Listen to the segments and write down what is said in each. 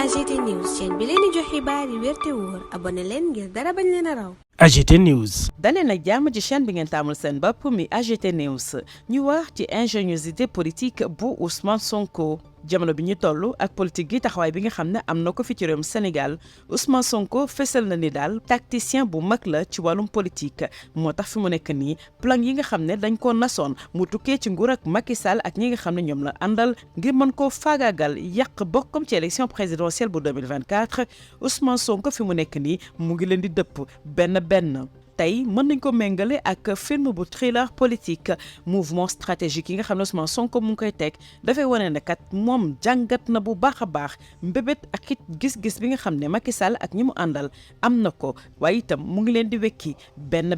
AGT News chaîne bi leen di jox xibaar yi wér te wóor abonné leen ngir dara bañ leen a raw. AGT News. daleen ak jàmm ci chaîne bi ngeen taamul seen bopp mi AGT News ñu wax ci ingéniosité politique bu Ousmane Sonko. jamono bi ñu toll ak politique gi taxawaay bi nga xam ne am na ko fi ci réewum Sénégal Ousmane Sonko fësal na ni daal tacticien bu mag la ci wàllum politique moo tax fi mu nekk nii plan yi nga xam ne dañ ko nasoon mu tukkee ci nguur ak Macky Sall ak ñi nga xam ne ñoom la àndal ngir mën koo faagaagal yàq bokkam ci élection présidentielle bu 2024 Ousmane Sonko fi mu nekk nii mu ngi leen di dëpp benn. tey mën nañ ko méngale ak film bu thriller politique mouvement stratégique yi nga xam ne Ousmane Sonko mu ngi koy teg dafay wane ne kat moom jàngat na bu baax a baax mbébét ak it gis-gis bi nga xam ne Macky Sall ak ñi mu àndal am na ko waaye itam mu ngi leen di wekki benn.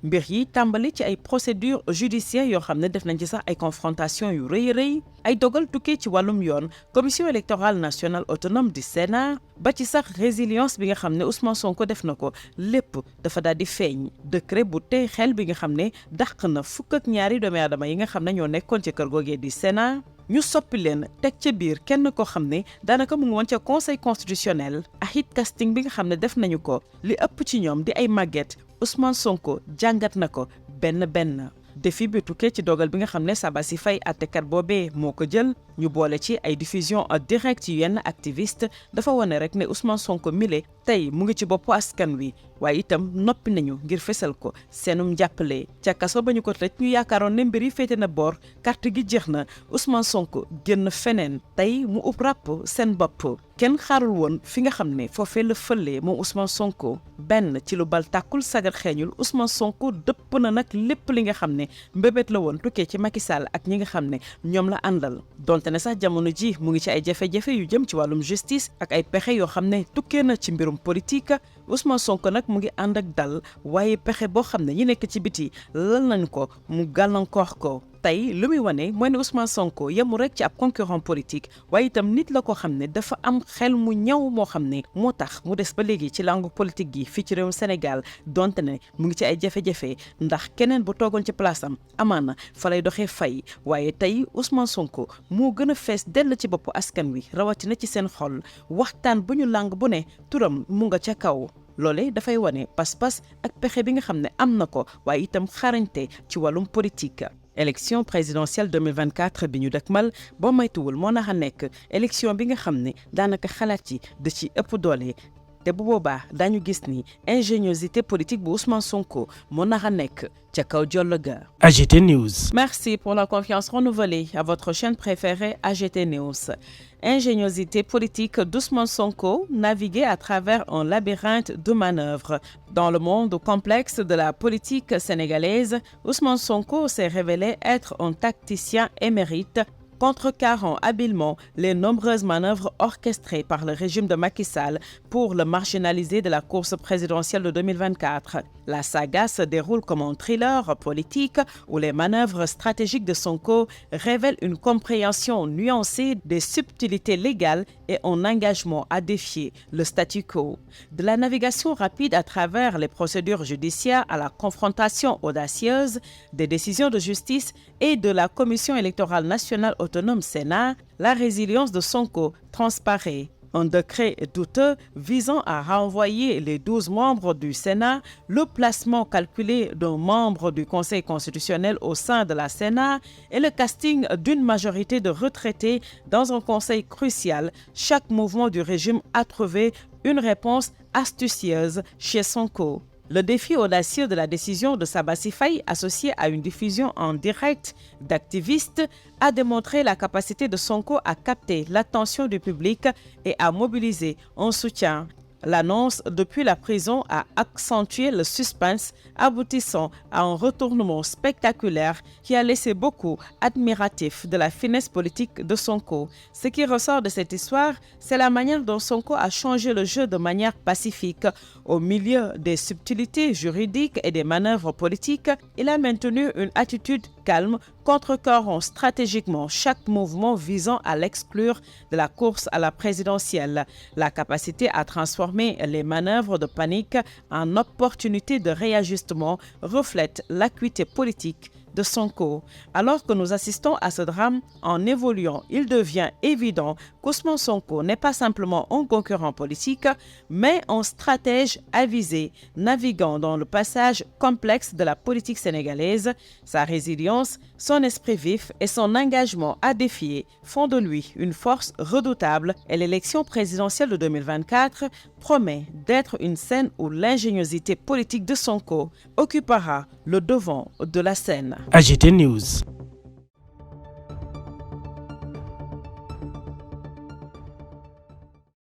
mbir yi tàmbali ci ay procédure judiciaire yoo xam ne def nañ ci sax ay confrontation yu rëy ay dogal tukkee ci wàllum yoon commission électorale nationale autonome du Sénat ba ci sax résilience bi nga xam ne Ousmane Sonko def na ko lépp dafa daal di feeñ décret bu tey xel bi nga xam ne dàq na fukk ak ñaari doomi aadama yi nga xam ne ñoo nekkoon ci kër googee di Sénat ñu soppi leen teg ca biir kenn koo xam ne daanaka mu ngi woon ca conseil constitutionnel ak it casting bi nga xam ne def nañu ko li ëpp ci ñoom di ay màgget Ousmane Sonko jàngat na ko benn. défi bi tukkee ci dogal bi nga xam ne Sabassy Faye àttekat boobee moo ko jël ñu boole ci ay diffusion direct yu yenn activiste dafa wane rek ne Ousmane Sonko mile tey mu ngi ci boppu askan wi waaye itam noppi nañu ngir fesal ko seenum njàppale ca kaso ba ñu ko tëj ñu yaakaaroon ne mbir yi féete na boor carte gi jeex na Ousmane Sonko génn feneen tey mu ub ràpp seen bopp kenn xaarul woon fi nga xam ne foofee la fëlee moom Ousmane Sonko benn ci lu bal tàkkul sagar xeeñul Ousmane Sonko dëpp na nag lépp li nga xam ne mbébét la woon tukkee ci Macky Sall ak ñi nga xam ne ñoom la àndal donte ne sax jamono ji mu ngi ci ay jafe-jafe yu jëm ci wàllum justice ak ay pexe yoo xam ne tukkee na ci mbirum politique Ousmane Sonko nag mu ngi ànd ak dal waaye pexe boo xam ne ñi nekk ci biti lan nañ ko mu gàllankoor ko tey lu muy wane mooy ne Ousmane Sonko yemu rek ci ab concurrent politique waaye itam nit la ko xam ne dafa am xel mu ñaw moo xam ne moo tax mu des ba léegi ci langue politique gi fii ci réewum Sénégal donte ne mu ngi ci ay jafe-jafe ndax keneen bu toogoon ci place am amaana fa lay doxee fay waaye tey Ousmane Sonko moo gën a fees dell ci boppu askan wi rawatina ci seen xol waxtaan bu ñu langue bu ne turam mu nga ca kaw. loole dafay wane pas-pas ak pexe bi nga xam ne am na ko waaye itam xarañte ci wàllum politique. élection présidentielle 2024 bi ñu dëkkmal boo maytuwul moo nax a nekk élection bi nga xam ne daanaka xalaat yi da ci ëpp doole te bu boobaa daañu gis ni ingéniosité politique bu Ousmane Sonko moo nax a nekk ca kaw jollo ga. AGT News. Merci pour la confiance renouvelée à votre chaîne préférée AGT News. Ingéniosité politique d'Ousmane Sonko, naviguer à travers un labyrinthe de manœuvres. Dans le monde complexe de la politique sénégalaise, Ousmane Sonko s'est révélé être un tacticien émérite, contrecarrant habilement les nombreuses manœuvres orchestrées par le régime de Macky Sall pour le marginaliser de la course présidentielle de 2024. La saga se déroule comme un thriller politique où les manœuvres stratégiques de Sonko révèlent une compréhension nuancée des subtilités légales et un engagement à défier le statu quo. De la navigation rapide à travers les procédures judiciaires à la confrontation audacieuse des décisions de justice et de la Commission électorale nationale autonome Sénat, la résilience de Sonko transparaît. Un décret douteux visant à renvoyer les 12 membres du Sénat, le placement calculé d'un membre du Conseil constitutionnel au sein de la Sénat et le casting d'une majorité de retraités dans un conseil crucial, chaque mouvement du régime a trouvé une réponse astucieuse chez Sonko. Le défi audacieux de la décision de Sabassy Faye, associé à une diffusion en direct d'activistes, a démontré la capacité de Sonko à capter l'attention du public et à mobiliser un soutien. L'annonce depuis la prison a accentué le suspense, aboutissant à un retournement spectaculaire qui a laissé beaucoup admiratifs de la finesse politique de Sonko. Ce qui ressort de cette histoire, c'est la manière dont Sonko a changé le jeu de manière pacifique. Au milieu des subtilités juridiques et des manœuvres politiques, il a maintenu une attitude calme, contrecarrant stratégiquement chaque mouvement visant à l'exclure de la course à la présidentielle. La capacité à transformer les manœuvres de panique en opportunités de réajustement reflète l'acuité politique de Sonko. Alors que nous assistons à ce drame, en évoluant, il devient évident qu'Ousmane Sonko n'est pas simplement un concurrent politique, mais un stratège avisé, naviguant dans le passage complexe de la politique sénégalaise. Sa résilience, son esprit vif et son engagement à défier font de lui une force redoutable et l'élection présidentielle de 2024 promet d'être une scène où l'ingéniosité politique de Sonko occupera le devant de la scène. AGT News.